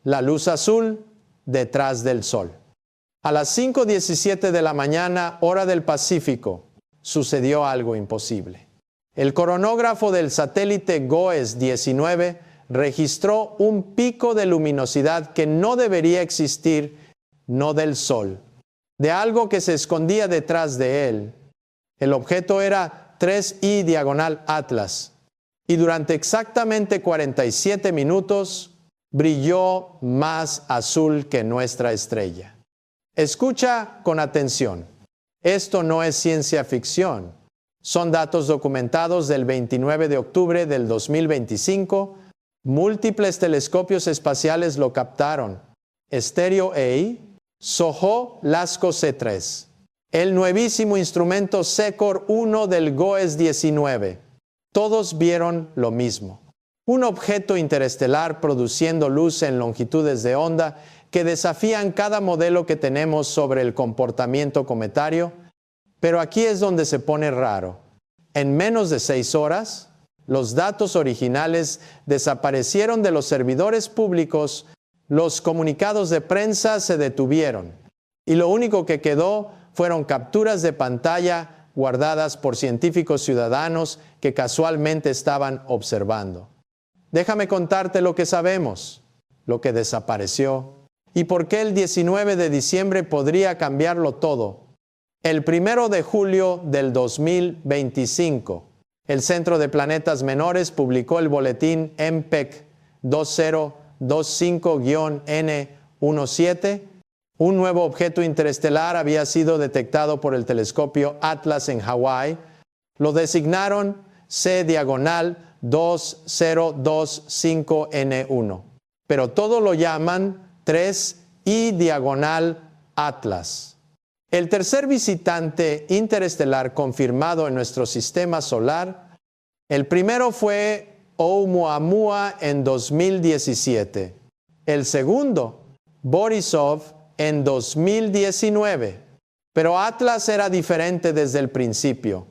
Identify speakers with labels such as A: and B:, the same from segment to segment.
A: la luz azul detrás del Sol. A las 5:17 de la mañana, hora del Pacífico, sucedió algo imposible. El coronógrafo del satélite GOES-19 registró un pico de luminosidad que no debería existir, no del Sol, de algo que se escondía detrás de él. El objeto era 3I diagonal Atlas, y durante exactamente 47 minutos brilló más azul que nuestra estrella. Escucha con atención. Esto no es ciencia ficción. Son datos documentados del 29 de octubre del 2025. Múltiples telescopios espaciales lo captaron. Stereo A, SOHO Lasco C3. El nuevísimo instrumento SECOR 1 del GOES-19. Todos vieron lo mismo. Un objeto interestelar produciendo luz en longitudes de onda que desafían cada modelo que tenemos sobre el comportamiento cometario. Pero aquí es donde se pone raro. En menos de 6 horas, los datos originales desaparecieron de los servidores públicos, los comunicados de prensa se detuvieron, y lo único que quedó fueron capturas de pantalla guardadas por científicos ciudadanos que casualmente estaban observando. Déjame contarte lo que sabemos, lo que desapareció, y por qué el 19 de diciembre podría cambiarlo todo. El 1 de julio del 2025, el Centro de Planetas Menores publicó el boletín MPEC 2025-N17. Un nuevo objeto interestelar había sido detectado por el telescopio Atlas en Hawái. Lo designaron C/2025N1, pero todo lo llaman 3I Atlas. El tercer visitante interestelar confirmado en nuestro sistema solar, el primero fue Oumuamua en 2017. El segundo, Borisov, en 2019. Pero Atlas era diferente desde el principio.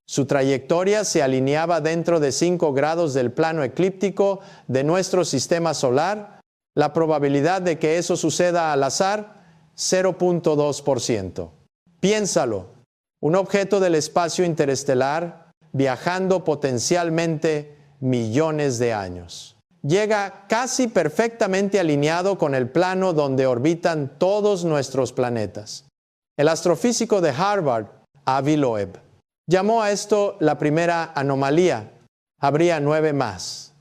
A: Su trayectoria se alineaba dentro de 5 grados del plano eclíptico de nuestro sistema solar. La probabilidad de que eso suceda al azar, 0.2%. Piénsalo, un objeto del espacio interestelar viajando potencialmente millones de años. Llega casi perfectamente alineado con el plano donde orbitan todos nuestros planetas. El astrofísico de Harvard, Avi Loeb, llamó a esto la primera anomalía. Habría 9 más.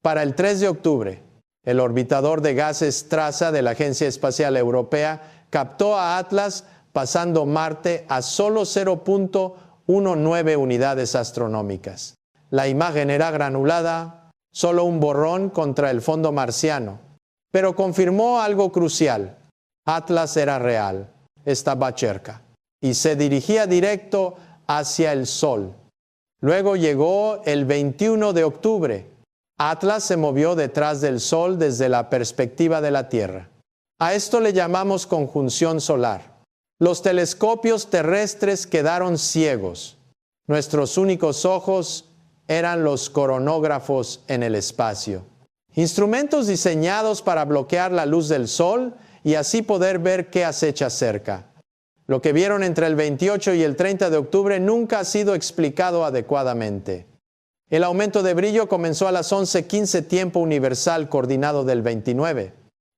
A: Para el 3 de octubre, el orbitador de gases TRASA de la Agencia Espacial Europea captó a Atlas pasando Marte a solo 0.19 unidades astronómicas. La imagen era granulada, solo un borrón contra el fondo marciano, pero confirmó algo crucial. Atlas era real, estaba cerca, y se dirigía directo hacia el Sol. Luego llegó el 21 de octubre. Atlas se movió detrás del Sol desde la perspectiva de la Tierra. A esto le llamamos conjunción solar. Los telescopios terrestres quedaron ciegos. Nuestros únicos ojos eran los coronógrafos en el espacio. Instrumentos diseñados para bloquear la luz del Sol y así poder ver qué acecha cerca. Lo que vieron entre el 28 y el 30 de octubre nunca ha sido explicado adecuadamente. El aumento de brillo comenzó a las 11:15 tiempo universal coordinado del 29.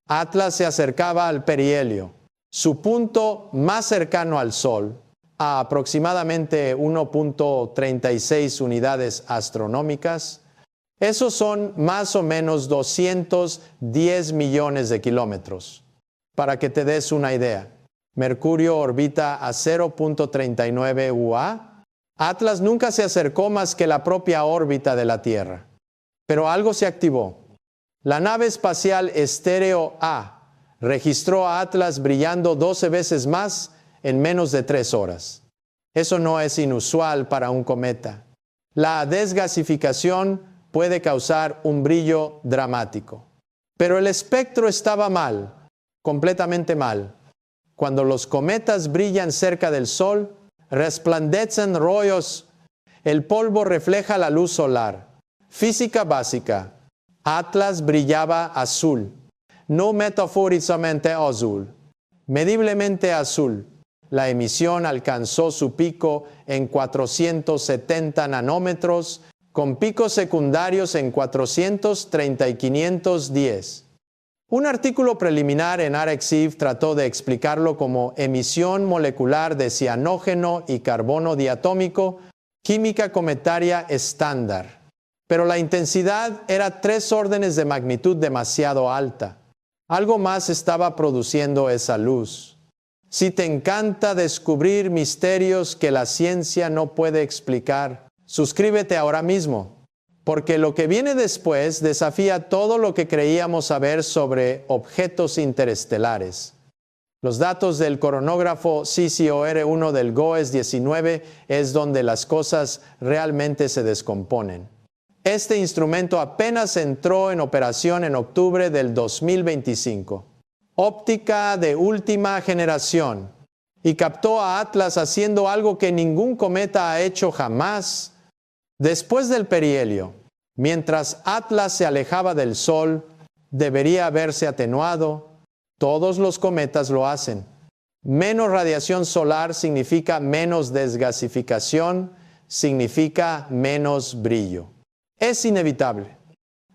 A: Atlas se acercaba al perihelio, su punto más cercano al Sol, a aproximadamente 1.36 unidades astronómicas. Esos son más o menos 210 millones de kilómetros. Para que te des una idea, Mercurio orbita a 0.39 UA. Atlas nunca se acercó más que la propia órbita de la Tierra. Pero algo se activó. La nave espacial Stereo A registró a Atlas brillando 12 veces más en menos de 3 horas. Eso no es inusual para un cometa. La desgasificación puede causar un brillo dramático. Pero el espectro estaba mal, completamente mal. Cuando los cometas brillan cerca del Sol, resplandecen rayos. El polvo refleja la luz solar. Física básica. Atlas brillaba azul. no metafóricamente azul, mediblemente azul. La emisión alcanzó su pico en 470 nanómetros, con picos secundarios en 430 y 510. Un artículo preliminar en ArXiv trató de explicarlo como emisión molecular de cianógeno y carbono diatómico, química cometaria estándar. Pero la intensidad era 3 órdenes de magnitud demasiado alta. Algo más estaba produciendo esa luz. Si te encanta descubrir misterios que la ciencia no puede explicar, suscríbete ahora mismo, porque lo que viene después desafía todo lo que creíamos saber sobre objetos interestelares. Los datos del coronógrafo CCOR-1 del GOES-19 es donde las cosas realmente se descomponen. Este instrumento apenas entró en operación en octubre del 2025. Óptica de última generación, y captó a Atlas haciendo algo que ningún cometa ha hecho jamás. Después del perihelio, mientras Atlas se alejaba del Sol, debería haberse atenuado. Todos los cometas lo hacen. Menos radiación solar significa menos desgasificación, significa menos brillo. Es inevitable.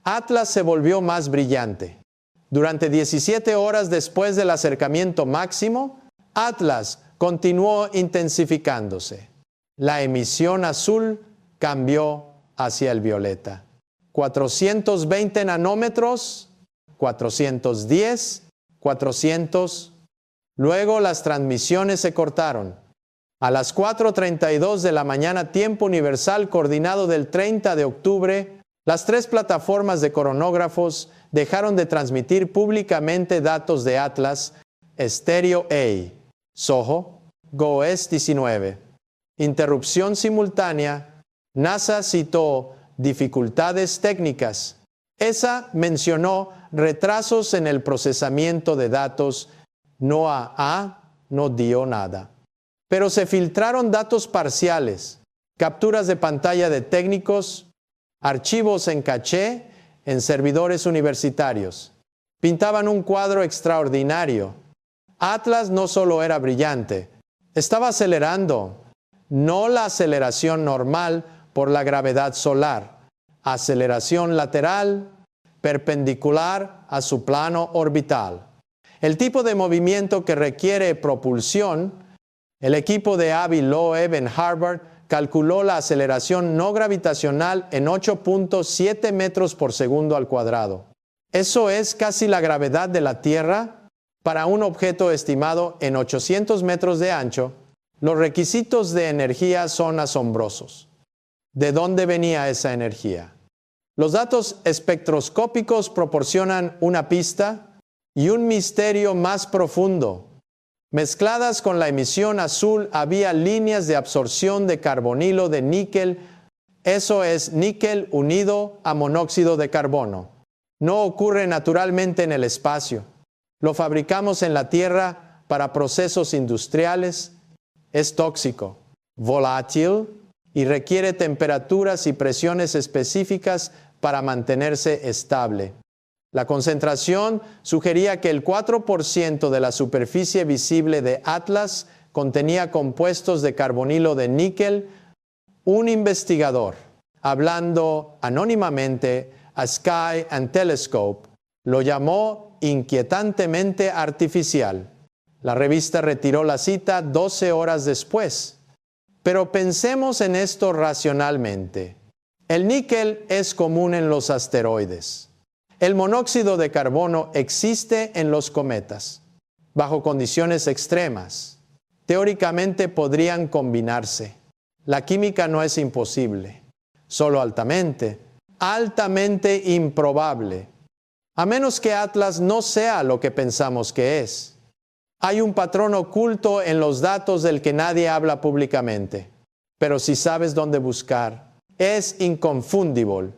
A: Atlas se volvió más brillante. Durante 17 horas después del acercamiento máximo, Atlas continuó intensificándose. La emisión azul cambió hacia el violeta. 420 nanómetros, 410, 400. Luego las transmisiones se cortaron. A las 4:32 de la mañana, tiempo universal coordinado del 30 de octubre, las 3 plataformas de coronógrafos dejaron de transmitir públicamente datos de Atlas, Stereo A, SOHO, GOES-19. Interrupción simultánea. NASA citó dificultades técnicas. ESA mencionó retrasos en el procesamiento de datos. NOAA no dio nada. Pero se filtraron datos parciales, capturas de pantalla de técnicos, archivos en caché en servidores universitarios. Pintaban un cuadro extraordinario. Atlas no solo era brillante, estaba acelerando, no la aceleración normal por la gravedad solar, aceleración lateral, perpendicular a su plano orbital. El tipo de movimiento que requiere propulsión. El equipo de Avi Loeb en Harvard calculó la aceleración no gravitacional en 8.7 metros por segundo al cuadrado. Eso es casi la gravedad de la Tierra para un objeto estimado en 800 metros de ancho. Los requisitos de energía son asombrosos. ¿De dónde venía esa energía? Los datos espectroscópicos proporcionan una pista y un misterio más profundo. Mezcladas con la emisión azul había líneas de absorción de carbonilo de níquel. Eso es níquel unido a monóxido de carbono. No ocurre naturalmente en el espacio. Lo fabricamos en la Tierra para procesos industriales. Es tóxico, volátil y requiere temperaturas y presiones específicas para mantenerse estable. La concentración sugería que el 4% de la superficie visible de Atlas contenía compuestos de carbonilo de níquel. Un investigador, hablando anónimamente a Sky and Telescope, lo llamó inquietantemente artificial. La revista retiró la cita 12 horas después. Pero pensemos en esto racionalmente. El níquel es común en los asteroides. El monóxido de carbono existe en los cometas, bajo condiciones extremas. Teóricamente podrían combinarse. La química no es imposible, solo altamente improbable, a menos que Atlas no sea lo que pensamos que es. Hay un patrón oculto en los datos del que nadie habla públicamente, pero si sabes dónde buscar, es inconfundible.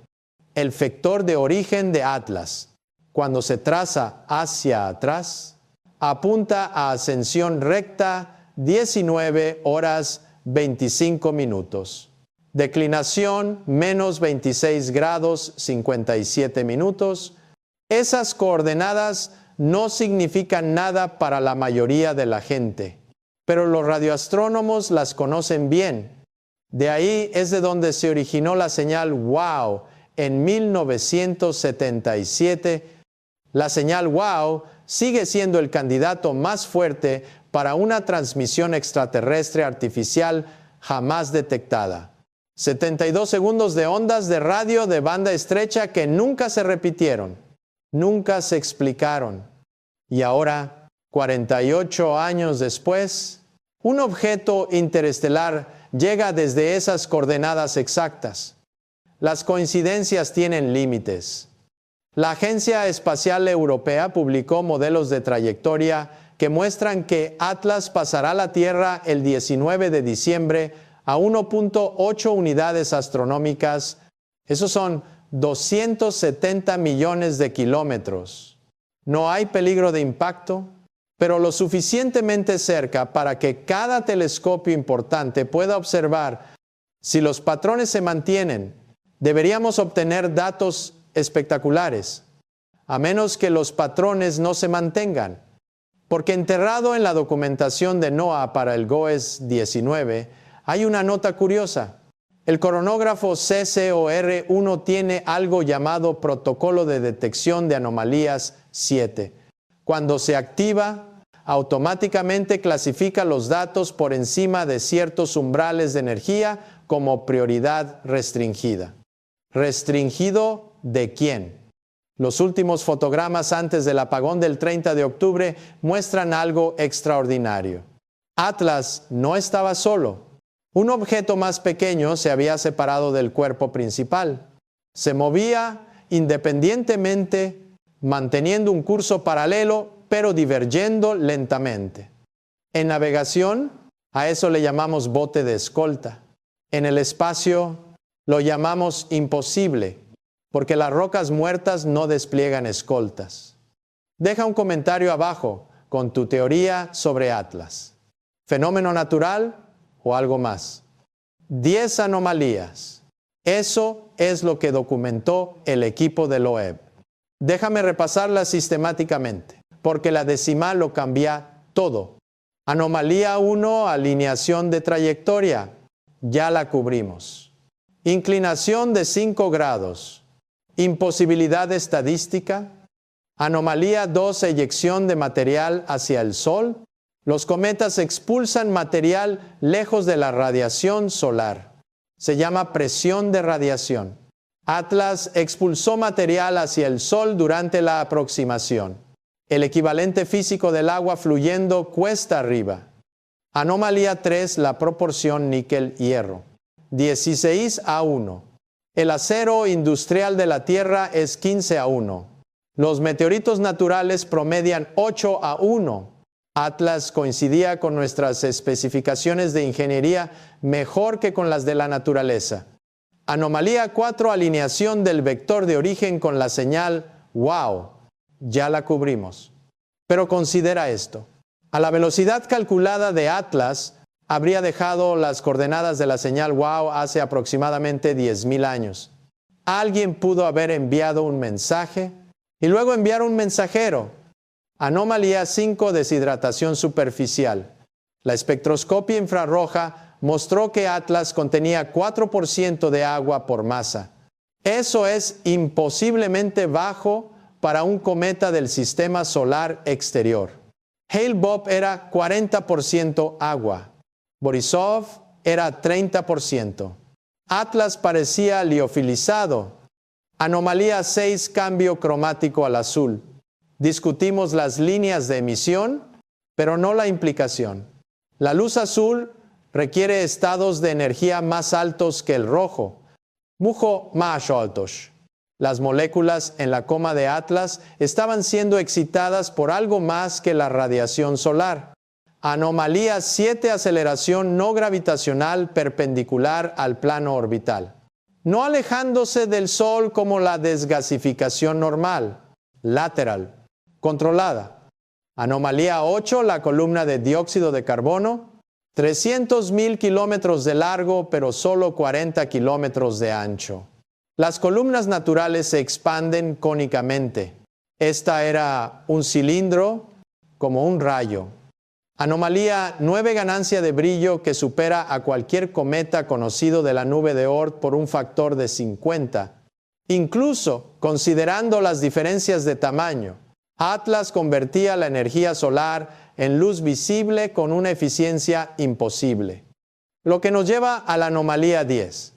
A: El vector de origen de Atlas, cuando se traza hacia atrás, apunta a ascensión recta 19 horas 25 minutos. Declinación menos 26 grados 57 minutos. Esas coordenadas no significan nada para la mayoría de la gente, pero los radioastrónomos las conocen bien. De ahí es de donde se originó la señal WOW en 1977. La señal WOW sigue siendo el candidato más fuerte para una transmisión extraterrestre artificial jamás detectada. 72 segundos de ondas de radio de banda estrecha que nunca se repitieron, nunca se explicaron. Y ahora, 48 años después, un objeto interestelar llega desde esas coordenadas exactas. Las coincidencias tienen límites. La Agencia Espacial Europea publicó modelos de trayectoria que muestran que Atlas pasará la Tierra el 19 de diciembre a 1.8 unidades astronómicas. Esos son 270 millones de kilómetros. No hay peligro de impacto, pero lo suficientemente cerca para que cada telescopio importante pueda observar. Si los patrones se mantienen, deberíamos obtener datos espectaculares, a menos que los patrones no se mantengan. Porque enterrado en la documentación de NOAA para el GOES-19, hay una nota curiosa. El cronógrafo CCOR-1 tiene algo llamado Protocolo de Detección de Anomalías 7. Cuando se activa, automáticamente clasifica los datos por encima de ciertos umbrales de energía como prioridad restringida. ¿Restringido de quién? Los últimos fotogramas antes del apagón del 30 de octubre muestran algo extraordinario. Atlas no estaba solo. Un objeto más pequeño se había separado del cuerpo principal. Se movía independientemente, manteniendo un curso paralelo, pero divergiendo lentamente. En navegación, a eso le llamamos bote de escolta. En el espacio, lo llamamos imposible, porque las rocas muertas no despliegan escoltas. Deja un comentario abajo con tu teoría sobre Atlas. ¿Fenómeno natural o algo más? 10 anomalías. Eso es lo que documentó el equipo de Loeb. Déjame repasarlas sistemáticamente, porque la decimal lo cambia todo. Anomalía 1, alineación de trayectoria. Ya la cubrimos. Inclinación de 5 grados. Imposibilidad estadística. Anomalía 2, eyección de material hacia el Sol. Los cometas expulsan material lejos de la radiación solar. Se llama presión de radiación. Atlas expulsó material hacia el Sol durante la aproximación. El equivalente físico del agua fluyendo cuesta arriba. Anomalía 3, la proporción níquel-hierro. 16:1. El acero industrial de la Tierra es 15:1. Los meteoritos naturales promedian 8:1. Atlas coincidía con nuestras especificaciones de ingeniería mejor que con las de la naturaleza. Anomalía 4, alineación del vector de origen con la señal WOW. Ya la cubrimos. Pero considera esto. A la velocidad calculada de Atlas, habría dejado las coordenadas de la señal WOW hace aproximadamente 10,000 años. Alguien pudo haber enviado un mensaje y luego enviar un mensajero. Anomalía 5, deshidratación superficial. La espectroscopia infrarroja mostró que Atlas contenía 4% de agua por masa. Eso es imposiblemente bajo para un cometa del sistema solar exterior. Hale-Bopp era 40% agua. Borisov era 30%. Atlas parecía liofilizado. Anomalía 6, cambio cromático al azul. Discutimos las líneas de emisión, pero no la implicación. La luz azul requiere estados de energía más altos que el rojo. Mucho más altos. Las moléculas en la coma de Atlas estaban siendo excitadas por algo más que la radiación solar. Anomalía 7, aceleración no gravitacional perpendicular al plano orbital. No alejándose del Sol como la desgasificación normal, lateral, controlada. Anomalía 8, la columna de dióxido de carbono, 300,000 kilómetros de largo, pero solo 40 kilómetros de ancho. Las columnas naturales se expanden cónicamente. Esta era un cilindro como un rayo. Anomalía 9, ganancia de brillo que supera a cualquier cometa conocido de la nube de Oort por un factor de 50. Incluso considerando las diferencias de tamaño, Atlas convertía la energía solar en luz visible con una eficiencia imposible. Lo que nos lleva a la anomalía 10,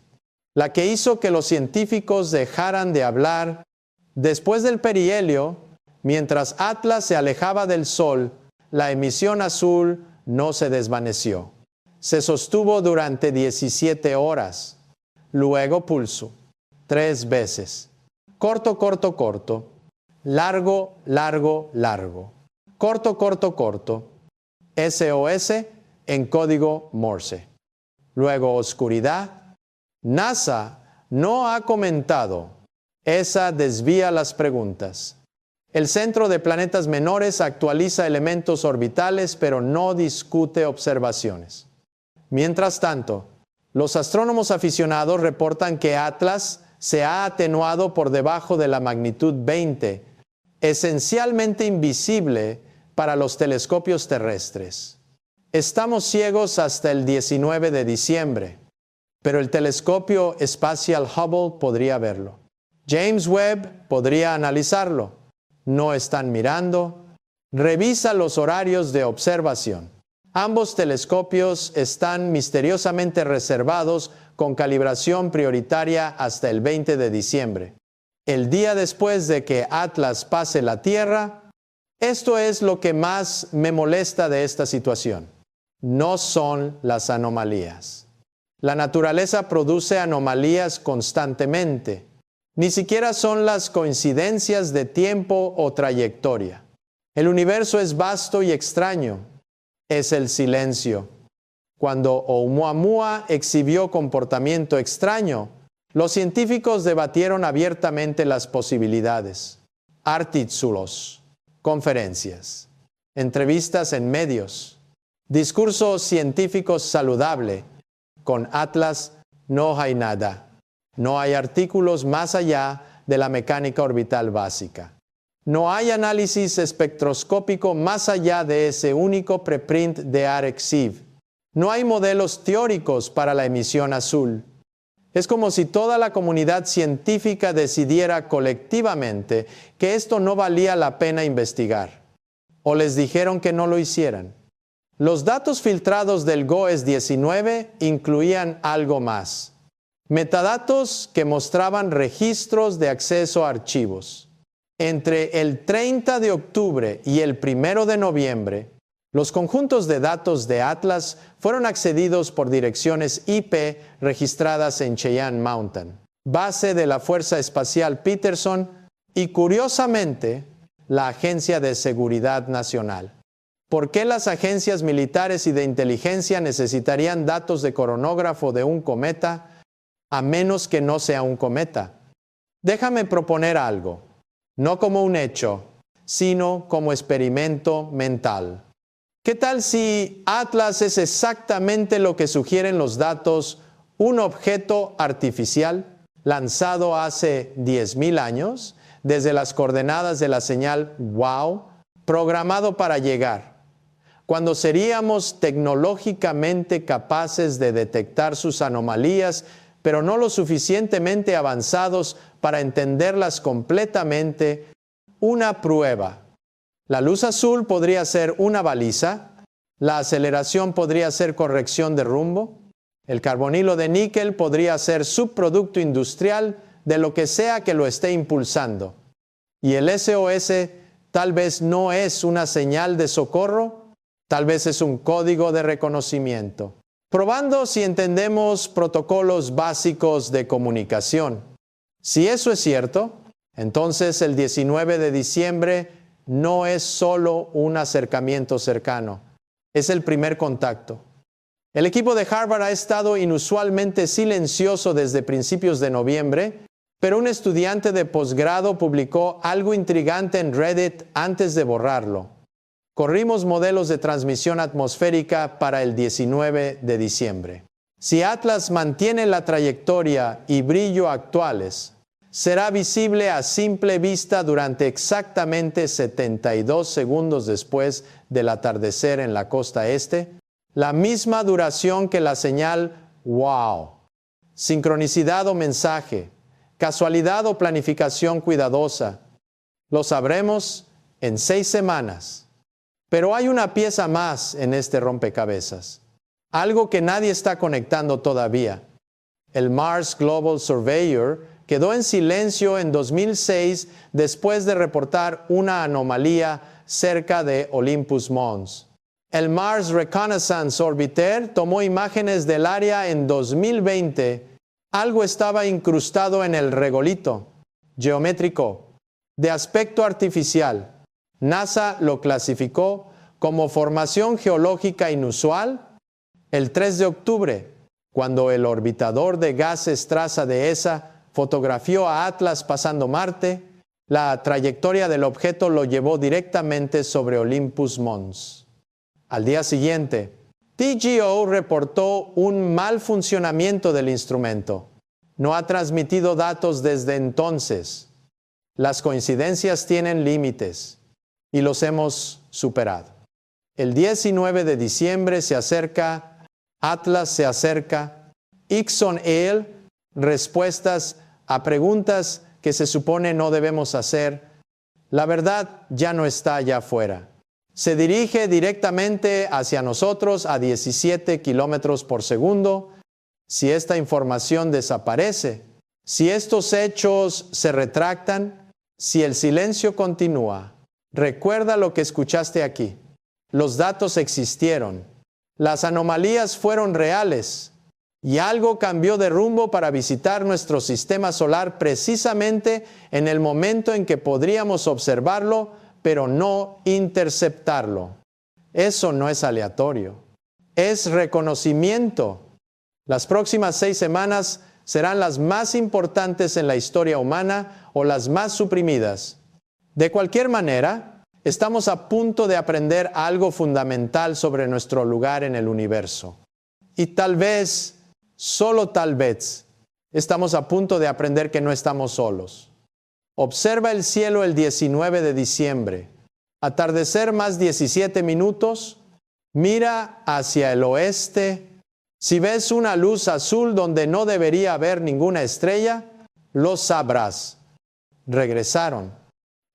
A: la que hizo que los científicos dejaran de hablar. Después del perihelio, mientras Atlas se alejaba del Sol, la emisión azul no se desvaneció. Se sostuvo durante 17 horas. Luego pulsó 3 veces. Corto, corto, corto. Largo, largo, largo. Corto, corto, corto. SOS en código Morse. Luego oscuridad. NASA no ha comentado. ESA desvía las preguntas. El Centro de Planetas Menores actualiza elementos orbitales, pero no discute observaciones. Mientras tanto, los astrónomos aficionados reportan que Atlas se ha atenuado por debajo de la magnitud 20, esencialmente invisible para los telescopios terrestres. Estamos ciegos hasta el 19 de diciembre, pero el telescopio espacial Hubble podría verlo. James Webb podría analizarlo. No están mirando. Revisa los horarios de observación. Ambos telescopios están misteriosamente reservados con calibración prioritaria hasta el 20 de diciembre. El día después de que Atlas pase la Tierra. Esto es lo que más me molesta de esta situación. No son las anomalías. La naturaleza produce anomalías constantemente. Ni siquiera son las coincidencias de tiempo o trayectoria. El universo es vasto y extraño. Es el silencio. Cuando Oumuamua exhibió comportamiento extraño, los científicos debatieron abiertamente las posibilidades. Artículos, conferencias, entrevistas en medios, discurso científico saludable. Con Atlas no hay nada. No hay artículos más allá de la mecánica orbital básica. No hay análisis espectroscópico más allá de ese único preprint de Arecibo. No hay modelos teóricos para la emisión azul. Es como si toda la comunidad científica decidiera colectivamente que esto no valía la pena investigar. O les dijeron que no lo hicieran. Los datos filtrados del GOES-19 incluían algo más. Metadatos que mostraban registros de acceso a archivos. Entre el 30 de octubre y el 1 de noviembre, los conjuntos de datos de Atlas fueron accedidos por direcciones IP registradas en Cheyenne Mountain, base de la Fuerza Espacial Peterson y, curiosamente, la Agencia de Seguridad Nacional. ¿Por qué las agencias militares y de inteligencia necesitarían datos de coronógrafo de un cometa? A menos que no sea un cometa. Déjame proponer algo, no como un hecho, sino como experimento mental. ¿Qué tal si Atlas es exactamente lo que sugieren los datos, un objeto artificial lanzado hace 10,000 años, desde las coordenadas de la señal WOW, programado para llegar? Cuando seríamos tecnológicamente capaces de detectar sus anomalías, pero no lo suficientemente avanzados para entenderlas completamente, una prueba. La luz azul podría ser una baliza, la aceleración podría ser corrección de rumbo, el carbonilo de níquel podría ser subproducto industrial de lo que sea que lo esté impulsando. Y el SOS tal vez no es una señal de socorro, tal vez es un código de reconocimiento. Probando si entendemos protocolos básicos de comunicación. Si eso es cierto, entonces el 19 de diciembre no es solo un acercamiento cercano, es el primer contacto. El equipo de Harvard ha estado inusualmente silencioso desde principios de noviembre, pero un estudiante de posgrado publicó algo intrigante en Reddit antes de borrarlo. Corrimos modelos de transmisión atmosférica para el 19 de diciembre. Si Atlas mantiene la trayectoria y brillo actuales, será visible a simple vista durante exactamente 72 segundos después del atardecer en la costa este, la misma duración que la señal wow. Sincronicidad o mensaje, casualidad o planificación cuidadosa. Lo sabremos en 6 semanas. Pero hay una pieza más en este rompecabezas, algo que nadie está conectando todavía. El Mars Global Surveyor quedó en silencio en 2006 después de reportar una anomalía cerca de Olympus Mons. El Mars Reconnaissance Orbiter tomó imágenes del área en 2020. Algo estaba incrustado en el regolito geométrico de aspecto artificial. NASA lo clasificó como formación geológica inusual el 3 de octubre, cuando el orbitador de gases traza de ESA fotografió a Atlas pasando Marte. La trayectoria del objeto lo llevó directamente sobre Olympus Mons. Al día siguiente, TGO reportó un mal funcionamiento del instrumento. No ha transmitido datos desde entonces. Las coincidencias tienen límites y los hemos superado. El 19 de diciembre se acerca, Atlas se acerca, ExxonEl, respuestas a preguntas que se supone no debemos hacer. La verdad ya no está allá afuera. Se dirige directamente hacia nosotros a 17 kilómetros por segundo. Si esta información desaparece, si estos hechos se retractan, si el silencio continúa, recuerda lo que escuchaste aquí. Los datos existieron. Las anomalías fueron reales. Y algo cambió de rumbo para visitar nuestro sistema solar precisamente en el momento en que podríamos observarlo, pero no interceptarlo. Eso no es aleatorio. Es reconocimiento. Las próximas 6 semanas serán las más importantes en la historia humana o las más suprimidas. De cualquier manera, estamos a punto de aprender algo fundamental sobre nuestro lugar en el universo. Y tal vez, solo tal vez, estamos a punto de aprender que no estamos solos. Observa el cielo el 19 de diciembre. Atardecer más 17 minutos. Mira hacia el oeste. Si ves una luz azul donde no debería haber ninguna estrella, lo sabrás. Regresaron.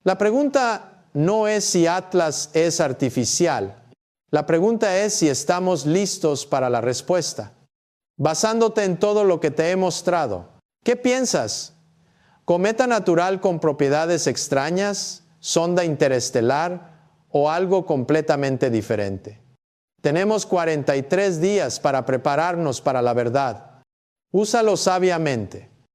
A: La pregunta no es si Atlas es artificial. La pregunta es si estamos listos para la respuesta. Basándote en todo lo que te he mostrado, ¿qué piensas? ¿Cometa natural con propiedades extrañas? ¿Sonda interestelar? ¿O algo completamente diferente? Tenemos 43 días para prepararnos para la verdad. Úsalo sabiamente.